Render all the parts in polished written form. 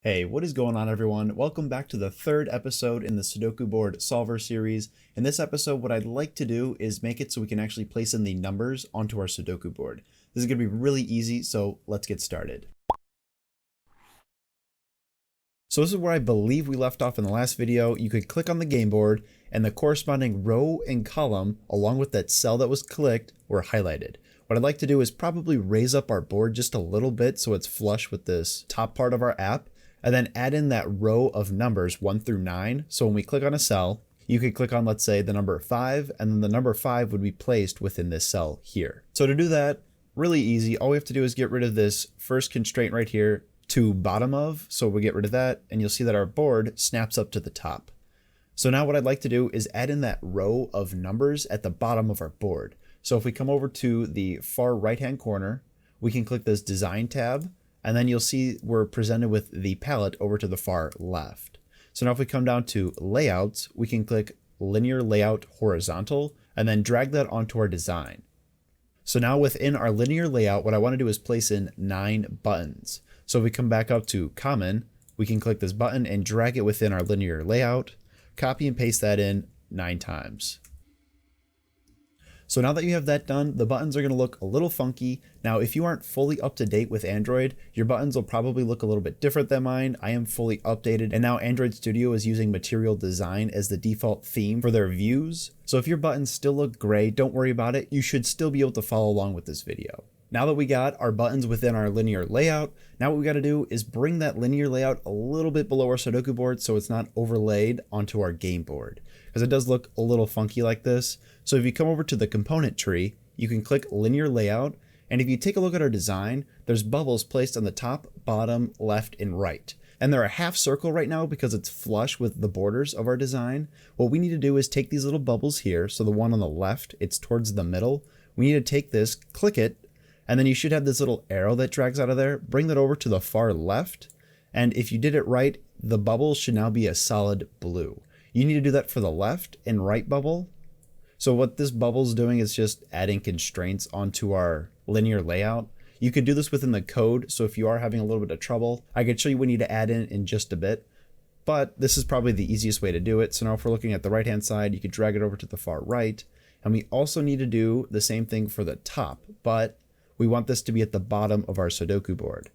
Hey, what is going on everyone? Welcome back to the third episode in the Sudoku board solver series. In this episode, what I'd like to do is make it so we can actually place in the numbers onto our Sudoku board. This is going to be really easy, so let's get started. So this is where I believe we left off in the last video. You could click on the game board and the corresponding row and column along with that cell that was clicked were highlighted. What I'd like to do is probably raise up our board just a little bit so it's flush with this top part of our app, and then add in that row of numbers 1 through 9. So when we click on a cell, you could click on, let's say, the number 5, and then the number 5 would be placed within this cell here. So to do that, really easy. All we have to do is get rid of this first constraint right here to bottom of. So we get rid of that, and you'll see that our board snaps up to the top. So now what I'd like to do is add in that row of numbers at the bottom of our board. So if we come over to the far right-hand corner, we can click this Design tab, and then you'll see we're presented with the palette over to the far left. So now if we come down to layouts, we can click linear layout horizontal and then drag that onto our design. So now within our linear layout, what I want to do is place in 9 buttons. So if we come back up to common, we can click this button and drag it within our linear layout, copy and paste that in 9 times. So now that you have that done, the buttons are going to look a little funky. Now, if you aren't fully up to date with Android, your buttons will probably look a little bit different than mine. I am fully updated, and now Android Studio is using Material Design as the default theme for their views. So if your buttons still look gray, don't worry about it. You should still be able to follow along with this video. Now that we got our buttons within our linear layout, now what we got to do is bring that linear layout a little bit below our Sudoku board so it's not overlaid onto our game board, because it does look a little funky like this. So if you come over to the component tree, you can click linear layout, and if you take a look at our design, there's bubbles placed on the top, bottom, left, and right. And they're a half circle right now because it's flush with the borders of our design. What we need to do is take these little bubbles here. So the one on the left, it's towards the middle. We need to take this, click it, and then you should have this little arrow that drags out of there. Bring that over to the far left. And if you did it right, the bubble should now be a solid blue. You need to do that for the left and right bubble. So what this bubble is doing is just adding constraints onto our linear layout. You could do this within the code. So if you are having a little bit of trouble, I could show you what you need to add in just a bit. But this is probably the easiest way to do it. So now if we're looking at the right-hand side, you could drag it over to the far right. And we also need to do the same thing for the top, but we want this to be at the bottom of our Sudoku board.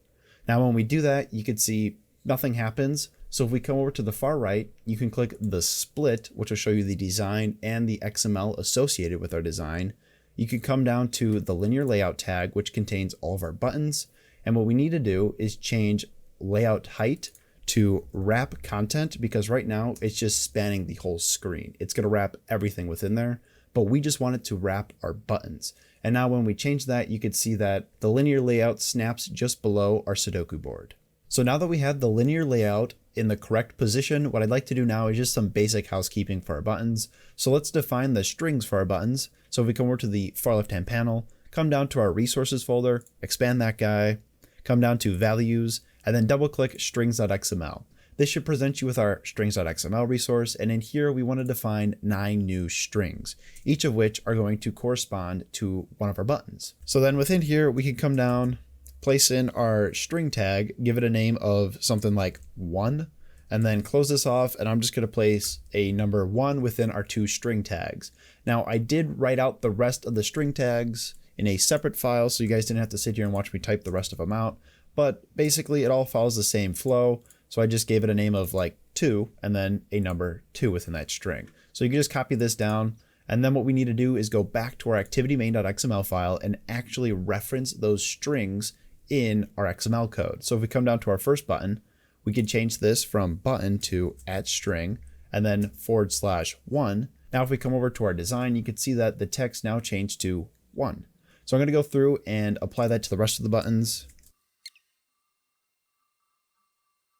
Now, when we do that, you can see nothing happens. So if we come over to the far right, you can click the split, which will show you the design and the XML associated with our design. You can come down to the linear layout tag, which contains all of our buttons. And what we need to do is change layout height to wrap content, because right now it's just spanning the whole screen. It's going to wrap everything within there, but we just want it to wrap our buttons. And now when we change that, you can see that the linear layout snaps just below our Sudoku board. So now that we have the linear layout in the correct position, what I'd like to do now is just some basic housekeeping for our buttons. So let's define the strings for our buttons. So if we come over to the far left-hand panel, come down to our resources folder, expand that guy, come down to values, and then double click strings.xml. This should present you with our strings.xml resource, and in here we want to define 9 new strings, each of which are going to correspond to one of our buttons. So then within here we can come down, place in our string tag, give it a name of something like 1, and then close this off, and I'm just going to place a number 1 within our 2 string tags. Now I did write out the rest of the string tags in a separate file, so you guys didn't have to sit here and watch me type the rest of them out, but basically it all follows the same flow. So I just gave it a name of like 2 and then a number 2 within that string. So you can just copy this down. And then what we need to do is go back to our activity main.xml file and actually reference those strings in our XML code. So if we come down to our first button, we can change this from button to @string and then /1. Now, if we come over to our design, you can see that the text now changed to 1. So I'm going to go through and apply that to the rest of the buttons.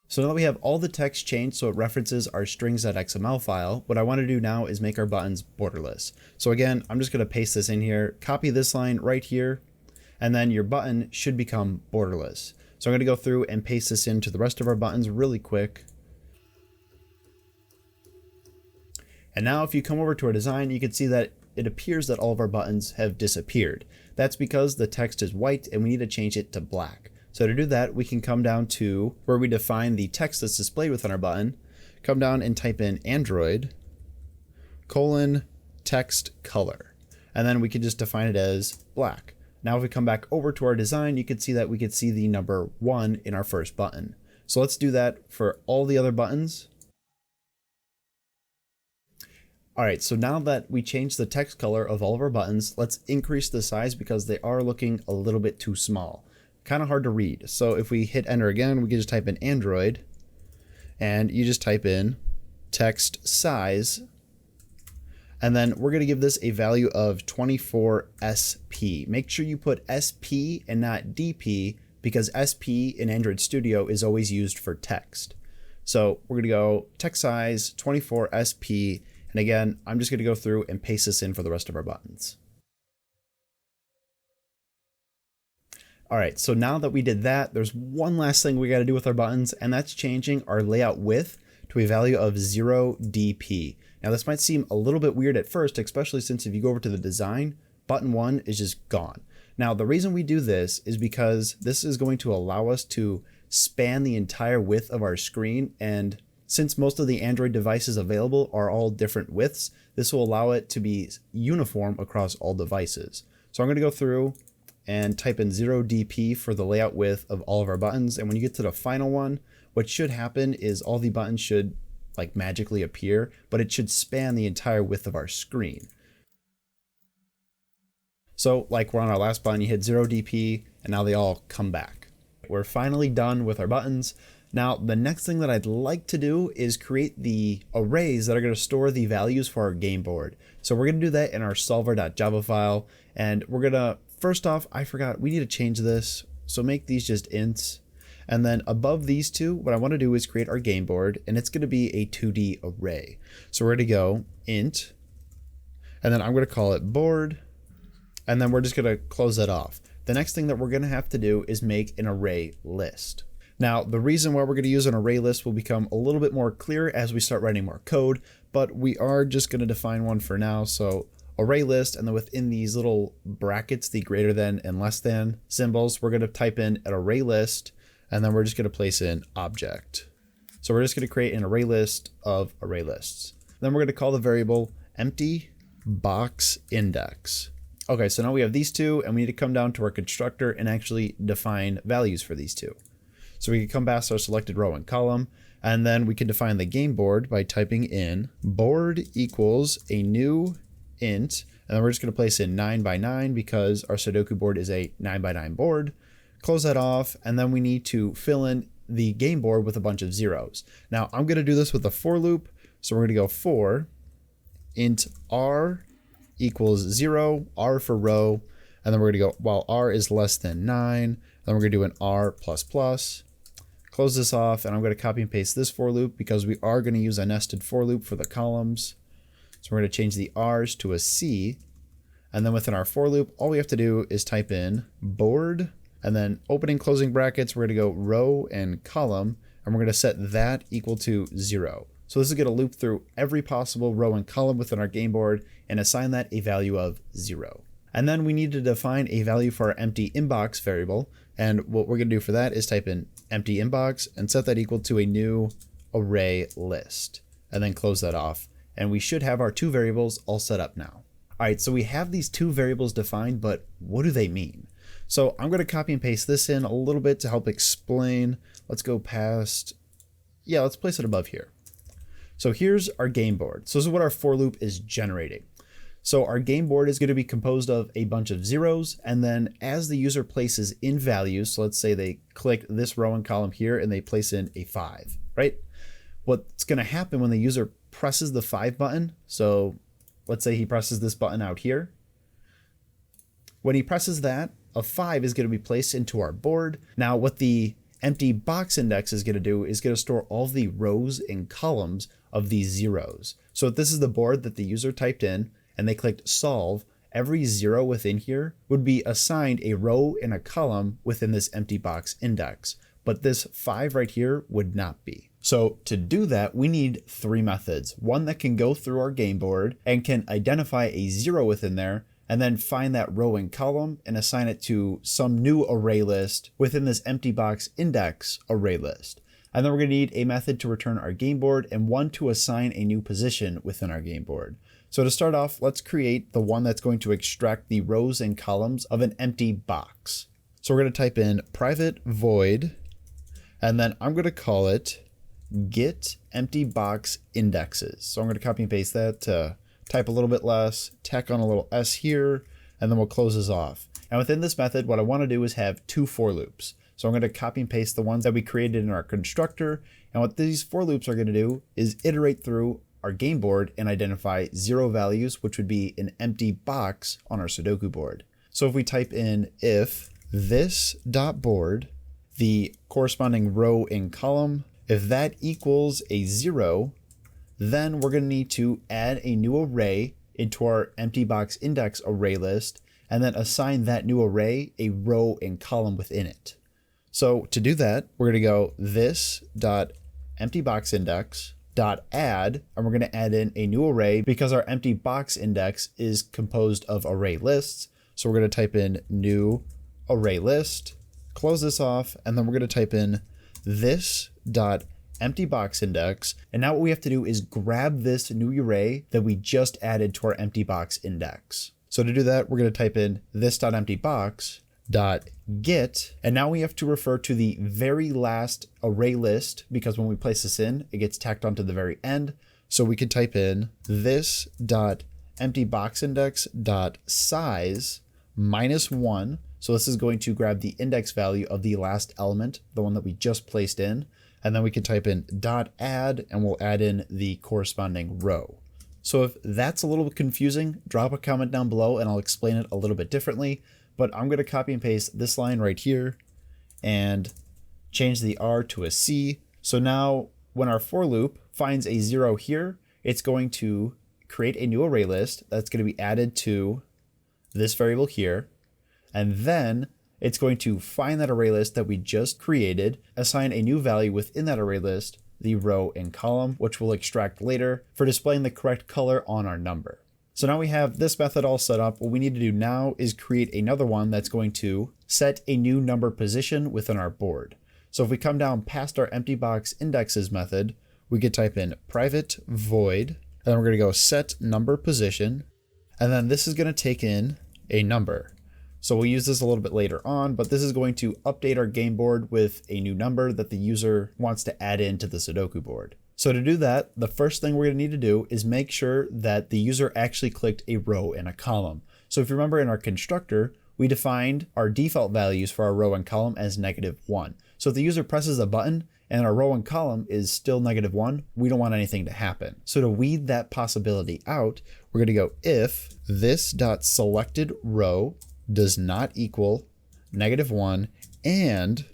So now that we have all the text changed so it references our strings.xml file, what I want to do now is make our buttons borderless. So again, I'm just going to paste this in here, copy this line right here, and then your button should become borderless. So I'm going to go through and paste this into the rest of our buttons really quick. And now if you come over to our design, you can see that it appears that all of our buttons have disappeared. That's because the text is white and we need to change it to black. So to do that, we can come down to where we define the text that's displayed within our button, come down and type in Android text color. And then we can just define it as black. Now if we come back over to our design, you can see that we could see the number 1 in our first button. So let's do that for all the other buttons. Alright, so now that we changed the text color of all of our buttons, let's increase the size because they are looking a little bit too small. Kind of hard to read. So if we hit enter again, we can just type in Android, and you just type in text size, and then we're going to give this a value of 24 SP. Make sure you put SP and not DP because SP in Android Studio is always used for text. So we're going to go text size 24 SP, and again, I'm just going to go through and paste this in for the rest of our buttons. All right, so now that we did that, there's one last thing we got to do with our buttons, and that's changing our layout width to a value of 0 dp. Now this might seem a little bit weird at first, especially since if you go over to the design, button 1 is just gone. Now the reason we do this is because this is going to allow us to span the entire width of our screen, and since most of the Android devices available are all different widths, this will allow it to be uniform across all devices. So I'm going to go through and type in 0 dp for the layout width of all of our buttons, and when you get to the final one, what should happen is all the buttons should like magically appear, but it should span the entire width of our screen. So like we're on our last button, you hit 0 dp and now they all come back. We're finally done with our buttons. Now the next thing that I'd like to do is create the arrays that are going to store the values for our game board. So we're going to do that in our solver.java file, and we're going to, first off, I forgot, we need to change this. So make these just ints. And then above these two, what I want to do is create our game board, and it's going to be a 2D array. So we're going to go int, and then I'm going to call it board, and then we're just going to close that off. The next thing that we're going to have to do is make an array list. Now, the reason why we're going to use an array list will become a little bit more clear as we start writing more code, but we are just going to define one for now. So array list, and then within these little brackets, the greater than and less than symbols, we're going to type in an array list, and then we're just going to place in object. So we're just going to create an array list of array lists. Then we're going to call the variable empty box index. Okay, so now we have these two, and we need to come down to our constructor and actually define values for these two. So we can come past our selected row and column, and then we can define the game board by typing in board equals a new int, and then we're just going to place in 9 by 9 because our Sudoku board is a 9 by 9 board. Close that off, and then we need to fill in the game board with a bunch of zeros. Now I'm going to do this with a for loop, so we're going to go for int r equals 0, r for row, and then we're going to go while r is less than 9, then we're going to do an r plus plus. Close this off, and I'm going to copy and paste this for loop because we are going to use a nested for loop for the columns. So we're going to change the r's to a c, and then within our for loop, all we have to do is type in board, and then opening closing brackets, we're going to go row and column, and we're going to set that equal to 0. So this is going to loop through every possible row and column within our game board and assign that a value of 0. And then we need to define a value for our empty inbox variable. And what we're going to do for that is type in empty inbox and set that equal to a new array list, and then close that off. And we should have our two variables all set up now. All right, so we have these two variables defined, but what do they mean? So I'm going to copy and paste this in a little bit to help explain. Let's go past, let's place it above here. So here's our game board. So this is what our for loop is generating. So our game board is going to be composed of a bunch of zeros, and then as the user places in values, so let's say they click this row and column here and they place in a 5, right? What's going to happen when the user presses the 5 button, so let's say he presses this button out here. When he presses that, a 5 is going to be placed into our board. Now what the empty box index is going to do is going to store all the rows and columns of these zeros. So if this is the board that the user typed in and they clicked solve, every 0 within here would be assigned a row and a column within this empty box index. But this 5 right here would not be. So to do that, we need 3 methods. One that can go through our game board and can identify a 0 within there, and then find that row and column and assign it to some new array list within this empty box index array list. And then we're going to need a method to return our game board and one to assign a new position within our game board. So to start off, let's create the one that's going to extract the rows and columns of an empty box. So we're going to type in private void, and then I'm going to call it get empty box indexes. So I'm going to copy and paste that to type a little bit less, tack on a little s here, and then we'll close this off. And within this method, what I want to do is have two for loops. So I'm going to copy and paste the ones that we created in our constructor. And what these for loops are going to do is iterate through our game board and identify 0 values, which would be an empty box on our Sudoku board. So if we type in if this.board, the corresponding row and column, if that equals a 0, then we're going to need to add a new array into our empty box index array list, and then assign that new array a row and column within it. So to do that, we're going to go this.emptyboxindex.add, and we're going to add in a new array because our empty box index is composed of array lists. So we're going to type in new array list, close this off, and then we're going to type in this.emptyboxindex. And now what we have to do is grab this new array that we just added to our empty box index. So to do that, we're going to type in this.emptybox.get, and now we have to refer to the very last array list because when we place this in, it gets tacked onto the very end. So we could type in this.emptyboxindex.size -1. So this is going to grab the index value of the last element, the one that we just placed in. And then we can type in .add, and we'll add in the corresponding row. So if that's a little bit confusing, drop a comment down below and I'll explain it a little bit differently. But I'm going to copy and paste this line right here and change the R to a C. So now when our for loop finds a 0 here, it's going to create a new array list that's going to be added to this variable here. And then it's going to find that array list that we just created, assign a new value within that array list, the row and column, which we'll extract later for displaying the correct color on our number. So now we have this method all set up. What we need to do now is create another one that's going to set a new number position within our board. So if we come down past our empty box indexes method, we could type in private void, and then we're going to go set number position. And then this is going to take in a number. So we'll use this a little bit later on, but this is going to update our game board with a new number that the user wants to add into the Sudoku board. So to do that, the first thing we're going to need to do is make sure that the user actually clicked a row and a column. So if you remember in our constructor, we defined our default values for our row and column as -1. So if the user presses a button and our row and column is still -1, we don't want anything to happen. So to weed that possibility out, we're going to go if this.selectedRow does not equal -1 and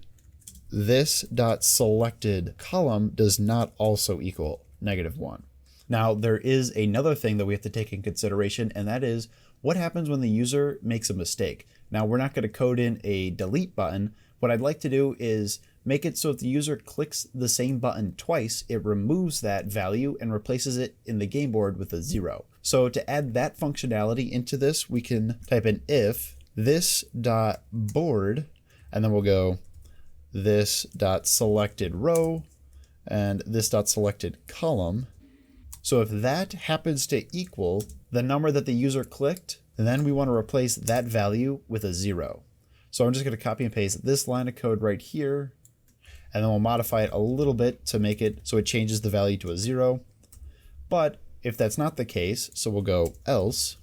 this.selectedColumn does not also equal -1. Now there is another thing that we have to take in consideration, and that is what happens when the user makes a mistake. Now we're not going to code in a delete button. What I'd like to do is make it so if the user clicks the same button twice, it removes that value and replaces it in the game board with a 0. So to add that functionality into this, we can type in if this.board, and then we'll go this.selectedRow and this.selectedColumn. So if that happens to equal the number that the user clicked, then we want to replace that value with a 0. So I'm just going to copy and paste this line of code right here, and then we'll modify it a little bit to make it so it changes the value to a 0. But if that's not the case, so we'll go else,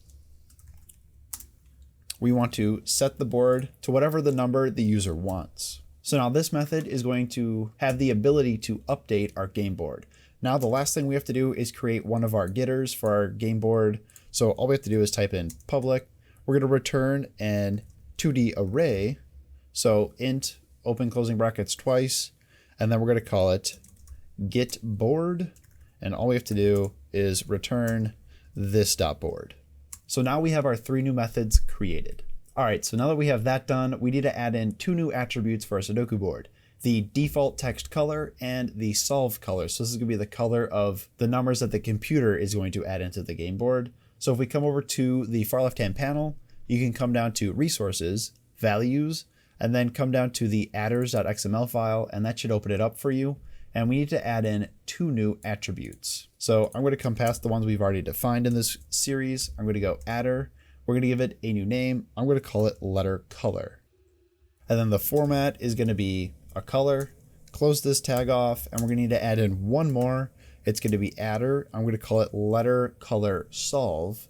we want to set the board to whatever the number the user wants. So now this method is going to have the ability to update our game board. Now the last thing we have to do is create one of our getters for our game board. So all we have to do is type in public. We're going to return an 2D array. So int, open closing brackets twice, and then we're going to call it get board. And all we have to do is return this.board. So now we have our 3 new methods created. All right, so now that we have that done, we need to add in 2 new attributes for our Sudoku board, the default text color and the solve color. So this is going to be the color of the numbers that the computer is going to add into the game board. So if we come over to the far left-hand panel, you can come down to Resources, Values, and then come down to the adders.xml file, and that should open it up for you. And we need to add in 2 new attributes. So I'm going to come past the ones we've already defined in this series. I'm going to go adder. We're going to give it a new name. I'm going to call it letter color. And then the format is going to be a color. Close this tag off, and we're going to need to add in one more. It's going to be adder. I'm going to call it letter color solve.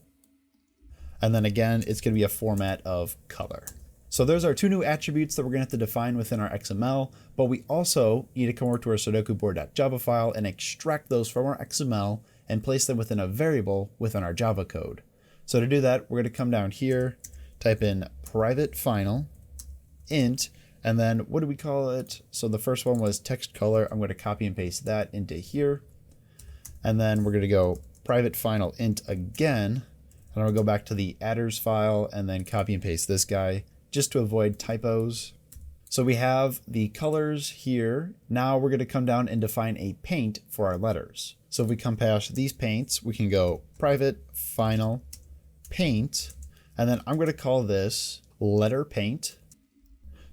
And then again, it's going to be a format of color. So there's our 2 new attributes that we're going to have to define within our XML, but we also need to come over to our Sudoku board.java file and extract those from our XML and place them within a variable within our Java code. So to do that, we're going to come down here, type in private final int, and then what do we call it? So the first one was text color. I'm going to copy and paste that into here. And then we're going to go private final int again, and I'll go back to the adders file and then copy and paste this guy, just to avoid typos. So we have the colors here. Now we're going to come down and define a paint for our letters. So if we come past these paints, we can go private final paint, and then I'm going to call this letter paint.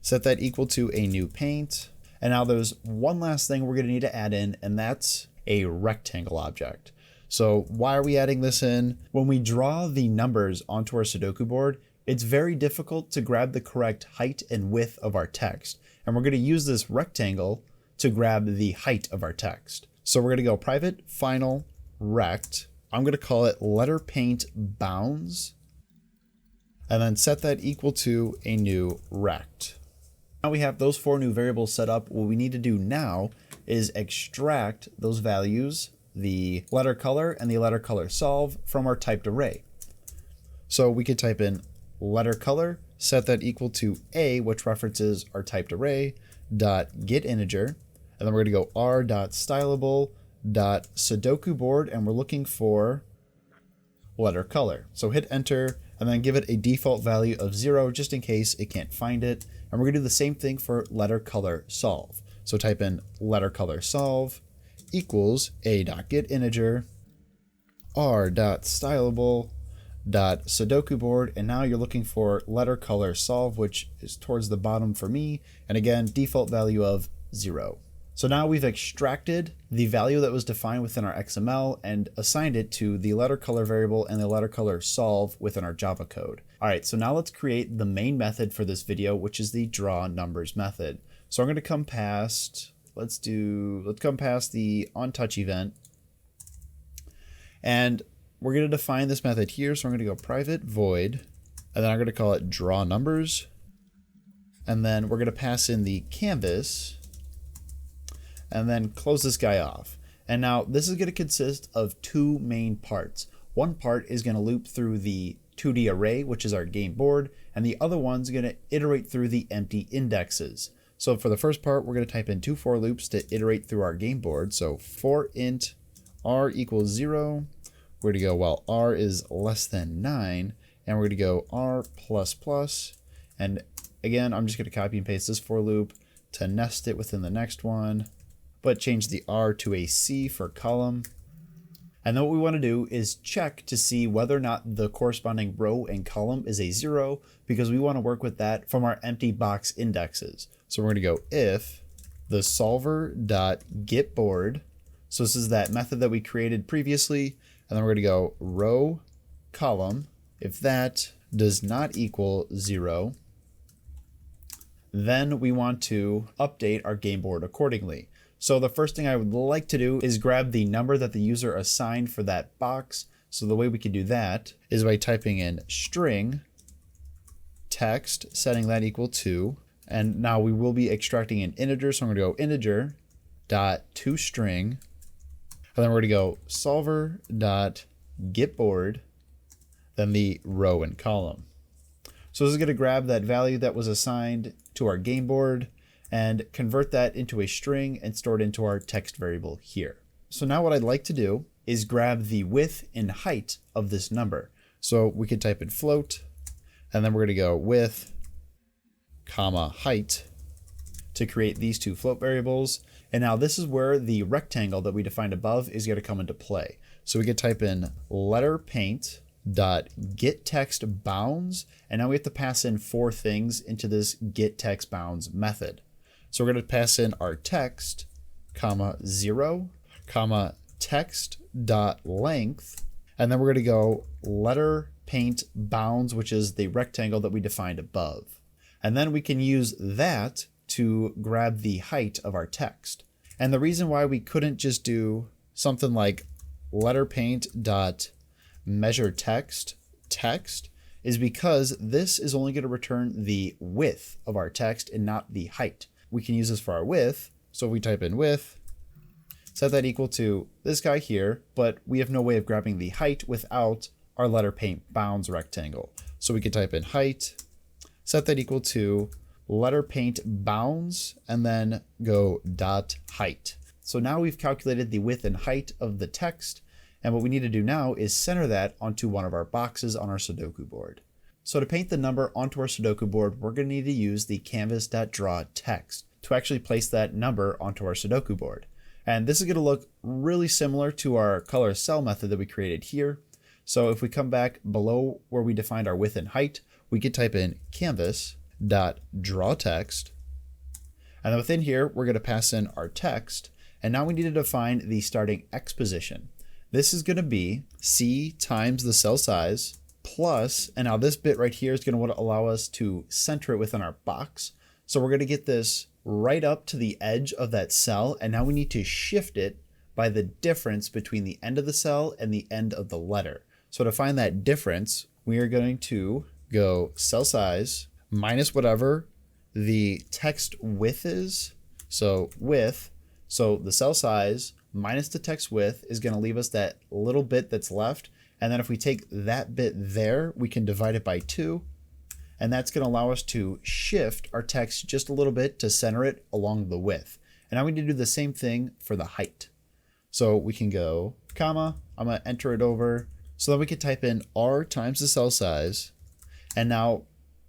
Set that equal to a new paint. And now there's one last thing we're going to need to add in, and that's a rectangle object. So why are we adding this in? When we draw the numbers onto our Sudoku board, it's very difficult to grab the correct height and width of our text. And we're going to use this rectangle to grab the height of our text. So we're going to go private final rect. I'm going to call it letter paint bounds, and then set that equal to a new rect. Now we have those 4 new variables set up. What we need to do now is extract those values, the letter color and the letter color solve, from our typed array. So we could type in letter color, set that equal to a, which references our typed array, dot get integer, and then we're going to go r.stylable dot Sudoku board, and we're looking for letter color. So hit enter and then give it a default value of 0 just in case it can't find it. And we're going to do the same thing for letter color solve. So type in letter color solve equals a.get integer r.stylable dot Sudoku board, and now you're looking for letter color solve, which is towards the bottom for me, and again default value of 0. So now we've extracted the value that was defined within our XML and assigned it to the letter color variable and the letter color solve within our Java code. All right, so now let's create the main method for this video, which is the draw numbers method. So I'm going to come past, let's come past the onTouch event, and we're going to define this method here. So I'm going to go private void, and then I'm going to call it draw numbers. And then we're going to pass in the canvas and then close this guy off. And now this is going to consist of 2 main parts. One part is going to loop through the 2D array, which is our game board, and the other one's going to iterate through the empty indexes. So for the first part, we're going to type in 2 for loops to iterate through our game board. So for int r equals 0, we're going to go while r is less than 9, and we're going to go r plus plus. And again, I'm just going to copy and paste this for loop to nest it within the next one, but change the r to a c for column. And then what we want to do is check to see whether or not the corresponding row and column is a 0, because we want to work with that from our empty box indexes. So we're going to go if the solver.getBoard. So this is that method that we created previously. And then we're going to go row column. If that does not equal 0, then we want to update our game board accordingly. So the first thing I would like to do is grab the number that the user assigned for that box. So the way we can do that is by typing in string text, setting that equal to, and now we will be extracting an integer. So I'm going to go integer dot toString, and then we're going to go solver dot getBoard, then the row and column. So this is going to grab that value that was assigned to our game board and convert that into a string and store it into our text variable here. So now what I'd like to do is grab the width and height of this number. So we could type in float, and then we're going to go width, comma, height to create these 2 float variables. And now this is where the rectangle that we defined above is going to come into play. So we could type in letter paint, dot get text bounds, and now we have to pass in 4 things into this get text bounds method. So we're going to pass in our text, comma 0, comma text dot length, and then we're going to go letter paint bounds, which is the rectangle that we defined above. And then we can use that to grab the height of our text. And the reason why we couldn't just do something like letter paint dot measure text is because this is only going to return the width of our text and not the height. We can use this for our width. So if we type in width, set that equal to this guy here, but we have no way of grabbing the height without our letter paint bounds rectangle. So we could type in height, set that equal to letter paint bounds, and then go dot height. So now we've calculated the width and height of the text. And what we need to do now is center that onto one of our boxes on our Sudoku board. So to paint the number onto our Sudoku board, we're going to need to use the canvas.draw text to actually place that number onto our Sudoku board. And this is going to look really similar to our color cell method that we created here. So if we come back below where we defined our width and height, we could type in canvas.draw text. And then within here, we're going to pass in our text. And now we need to define the starting X position. This is going to be C times the cell size plus, and now this bit right here is going to allow us to center it within our box. So we're going to get this right up to the edge of that cell. And now we need to shift it by the difference between the end of the cell and the end of the letter. So to find that difference, we are going to go cell size minus whatever the text width is. So width, so the cell size minus the text width is going to leave us that little bit that's left. And then if we take that bit there, we can divide it by 2. And that's going to allow us to shift our text just a little bit to center it along the width. And now we need to do the same thing for the height. So we can go comma, I'm going to enter it over. So then we can type in R times the cell size. And now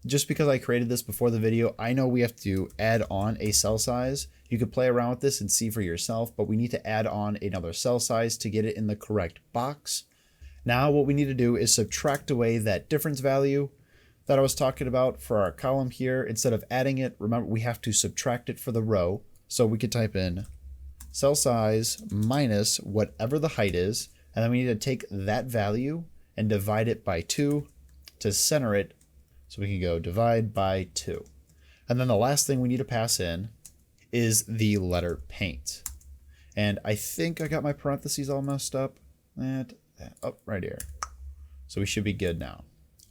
just because I created this before the video, I know we have to add on a cell size. You could play around with this and see for yourself, but we need to add on another cell size to get it in the correct box. Now what we need to do is subtract away that difference value that I was talking about for our column here. Instead of adding it, remember we have to subtract it for the row. So we could type in cell size minus whatever the height is, and then we need to take that value and divide it by 2 to center it. So we can go divide by 2. And then the last thing we need to pass in is the letter paint. And I think I got my parentheses all messed up. Right here. So we should be good now.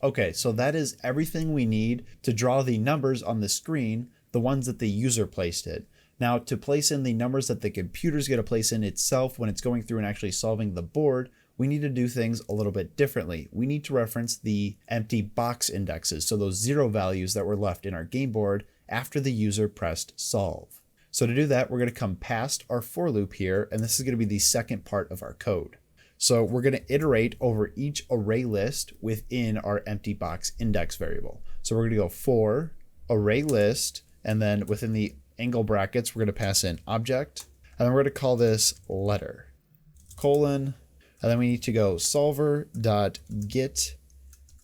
Okay, so that is everything we need to draw the numbers on the screen, the ones that the user placed in. Now to place in the numbers that the computer's going to place in itself when it's going through and actually solving the board, we need to do things a little bit differently. We need to reference the empty box indexes, so those 0 values that were left in our game board after the user pressed solve. So to do that, we're going to come past our for loop here, and this is going to be the second part of our code. So we're going to iterate over each array list within our empty box index variable. So we're going to go for array list, and then within the angle brackets, we're going to pass in object, and then we're going to call this letter, colon, and then we need to go solver.get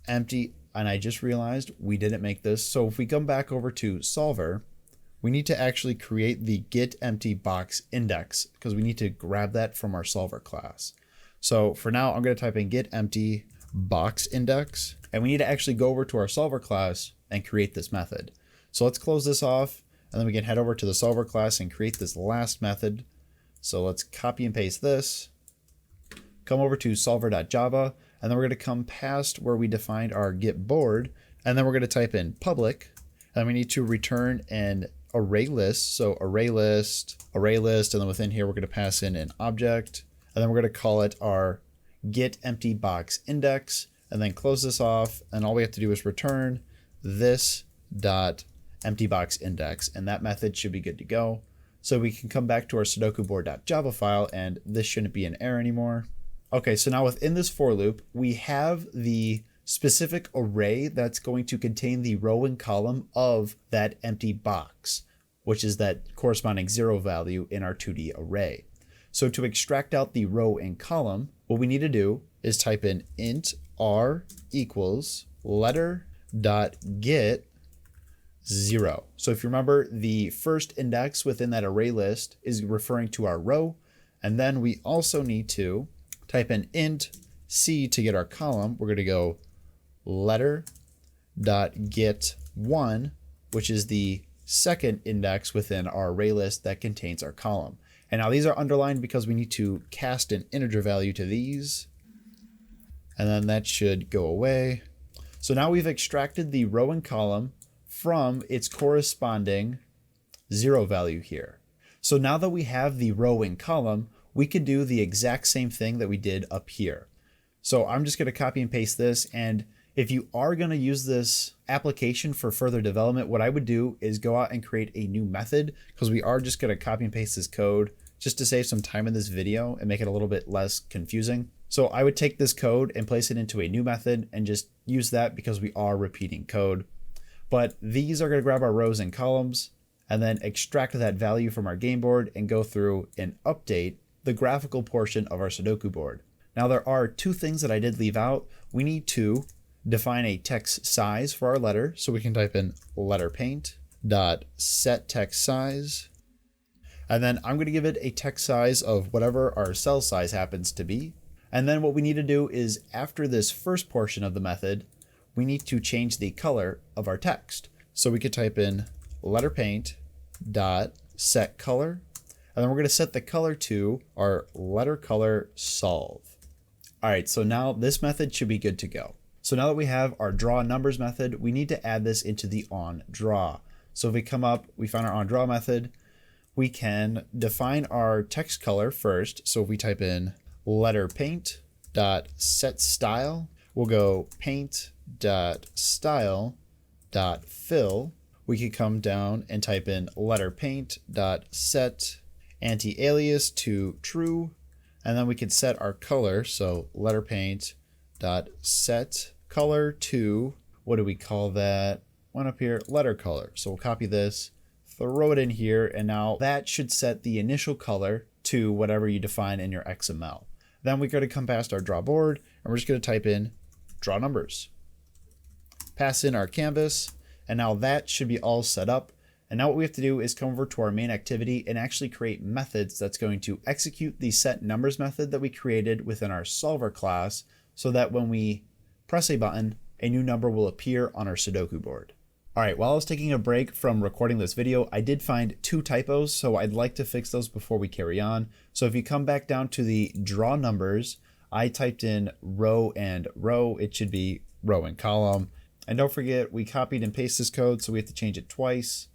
empty. And I just realized we didn't make this. So if we come back over to solver, we need to actually create the get empty box index because we need to grab that from our solver class. So for now, I'm going to type in get empty box index, and we need to actually go over to our solver class and create this method. So let's close this off, and then we can head over to the solver class and create this last method. So let's copy and paste this, come over to solver.java, and then we're going to come past where we defined our get board, and then we're going to type in public, and we need to return an array list. So array list, and then within here, we're going to pass in an object, and then we're going to call it our get empty box index, and then close this off. And all we have to do is return this dot empty box index, and that method should be good to go. So we can come back to our Sudoku board.java file, and this shouldn't be an error anymore. Okay, so now within this for loop, we have the specific array that's going to contain the row and column of that empty box, which is that corresponding 0 value in our 2D array. So to extract out the row and column, what we need to do is type in int r equals letter.get 0. So if you remember, the first index within that array list is referring to our row. And then we also need to type in int c to get our column. We're going to go letter.get1, which is the second index within our array list that contains our column. And now these are underlined because we need to cast an integer value to these. And then that should go away. So now we've extracted the row and column from its corresponding 0 value here. So now that we have the row and column, we could do the exact same thing that we did up here. So I'm just going to copy and paste this. And if you are going to use this application for further development, what I would do is go out and create a new method, because we are just going to copy and paste this code just to save some time in this video and make it a little bit less confusing. So I would take this code and place it into a new method and just use that because we are repeating code. But these are going to grab our rows and columns and then extract that value from our game board and go through and update the graphical portion of our Sudoku board. Now there are two things that I did leave out. We need to define a text size for our letter. So we can type in letterpaint.setTextSize. And then I'm going to give it a text size of whatever our cell size happens to be. And then what we need to do is, after this first portion of the method, we need to change the color of our text. So we could type in letterpaint.setColor. And then we're going to set the color to our letter color solve. All right, so now this method should be good to go. So now that we have our draw numbers method, we need to add this into the onDraw. So if we come up, we find our onDraw method, we can define our text color first. So if we type in letterpaint.setStyle, we'll go paint.style.fill. We could come down and type in letterpaint.set anti-alias to true, and then we could set our color. So letterpaint.set color to, what do we call that one up here? Letter color. So we'll copy this, throw it in here, and now that should set the initial color to whatever you define in your XML. Then we're going to come past our draw board and we're just going to type in draw numbers, pass in our canvas, and now that should be all set up. And now what we have to do is come over to our main activity and actually create methods that's going to execute the set numbers method that we created within our solver class, so that when we press a button, a new number will appear on our Sudoku board. All right, while I was taking a break from recording this video, I did find 2 typos, so I'd like to fix those before we carry on. So if you come back down to the draw numbers, I typed in row and row. It should be row and column. And don't forget, we copied and pasted this code, so we have to change it twice.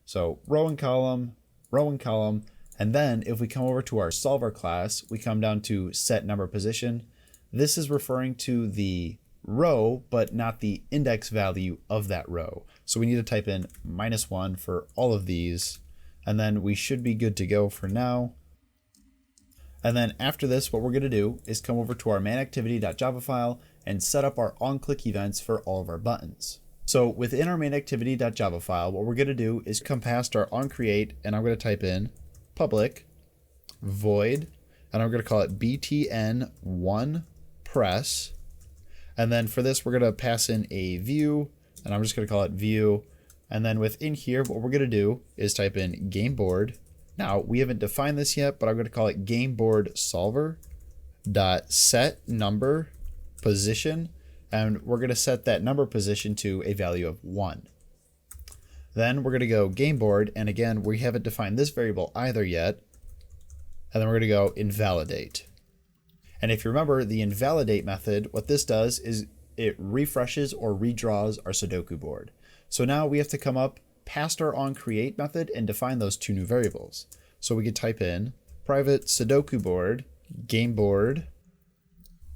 So row and column, and then if we come over to our solver class, we come down to set number position. This is referring to the row, but not the index value of that row. So we need to type in -1 for all of these, and then we should be good to go for now. And then after this, what we're going to do is come over to our main-activity.java file and set up our on-click events for all of our buttons. So within our main-activity.java file, what we're going to do is come past our onCreate, and I'm going to type in public void, and I'm going to call it btn1press. And then for this, we're going to pass in a view, and I'm just going to call it view. And then within here, what we're going to do is type in game board. Now, we haven't defined this yet, but I'm going to call it game board solver dot set number position. And we're going to set that number position to a value of 1. Then we're going to go game board. And again, we haven't defined this variable either yet. And then we're going to go invalidate. And if you remember the invalidate method, what this does is it refreshes or redraws our Sudoku board. So now we have to come up past our onCreate method and define those 2 new variables. So we could type in private Sudoku board, game board,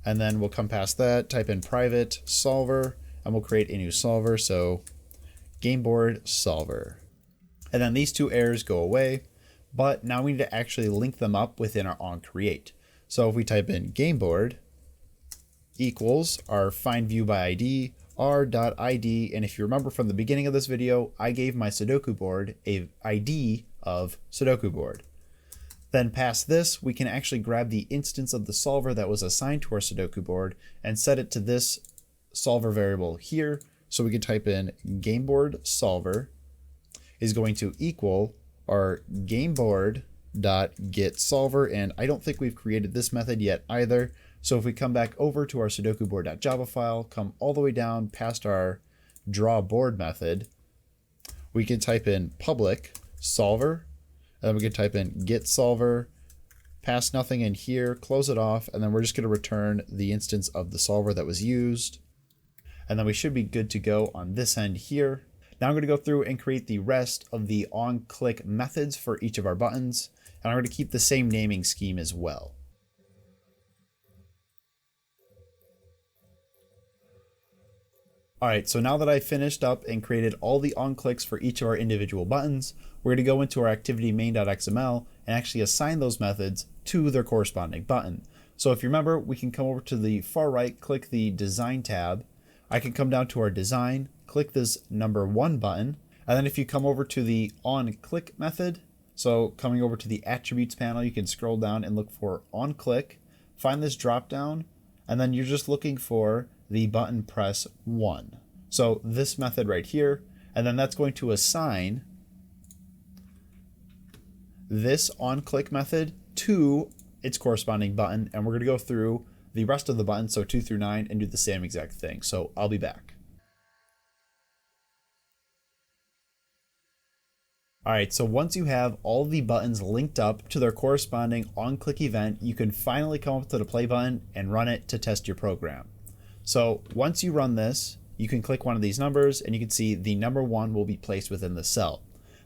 and then we'll come past that, type in private solver, and we'll create a new solver. So game board solver. And then these 2 errors go away, but now we need to actually link them up within our onCreate. So if we type in game board equals our find view by ID, r.id, and if you remember from the beginning of this video, I gave my Sudoku board a ID of Sudoku board. Then past this, we can actually grab the instance of the solver that was assigned to our Sudoku board and set it to this solver variable here. So we can type in gameboard solver is going to equal our gameboard.getSolver, and I don't think we've created this method yet either. So if we come back over to our Sudoku board.java file, come all the way down past our drawBoard method, we can type in public solver, and then we can type in getSolver, pass nothing in here, close it off, and then we're just going to return the instance of the solver that was used. And then we should be good to go on this end here. Now I'm going to go through and create the rest of the on-click methods for each of our buttons, and I'm going to keep the same naming scheme as well. Alright, so now that I've finished up and created all the on-clicks for each of our individual buttons, we're going to go into our activity main.xml and actually assign those methods to their corresponding button. So if you remember, we can come over to the far right, click the Design tab. I can come down to our Design, click this number 1 button, and then if you come over to the onClick method, so coming over to the Attributes panel, you can scroll down and look for onClick, find this drop down, and then you're just looking for the button press 1. So this method right here, and then that's going to assign this onClick method to its corresponding button, and we're going to go through the rest of the buttons, so 2 through 9, and do the same exact thing. So I'll be back. Alright, so once you have all the buttons linked up to their corresponding on-click event, you can finally come up to the play button and run it to test your program. So once you run this, you can click one of these numbers and you can see the number 1 will be placed within the cell.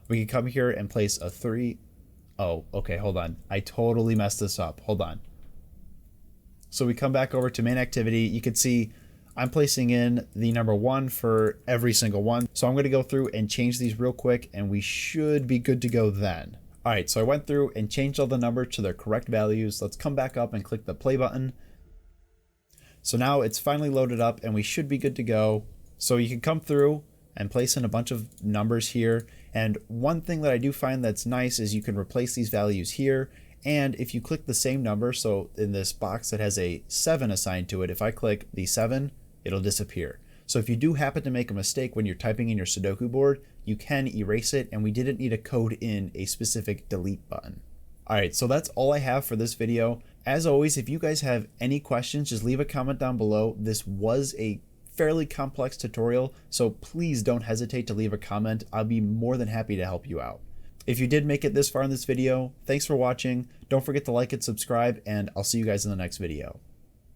We can come here and place a 3. Oh, okay, hold on. I totally messed this up. Hold on. So we come back over to main activity. You can see I'm placing in the number 1 for every single one. So I'm going to go through and change these real quick and we should be good to go then. All right, so I went through and changed all the numbers to their correct values. Let's come back up and click the play button. So now it's finally loaded up and we should be good to go. So you can come through and place in a bunch of numbers here. And one thing that I do find that's nice is you can replace these values here. And if you click the same number, so in this box that has a 7 assigned to it, if I click the 7, it'll disappear. So if you do happen to make a mistake when you're typing in your Sudoku board, you can erase it, and we didn't need to code in a specific delete button. Alright, so that's all I have for this video. As always, if you guys have any questions, just leave a comment down below. This was a fairly complex tutorial, so please don't hesitate to leave a comment. I'll be more than happy to help you out. If you did make it this far in this video, thanks for watching. Don't forget to like and subscribe, and I'll see you guys in the next video.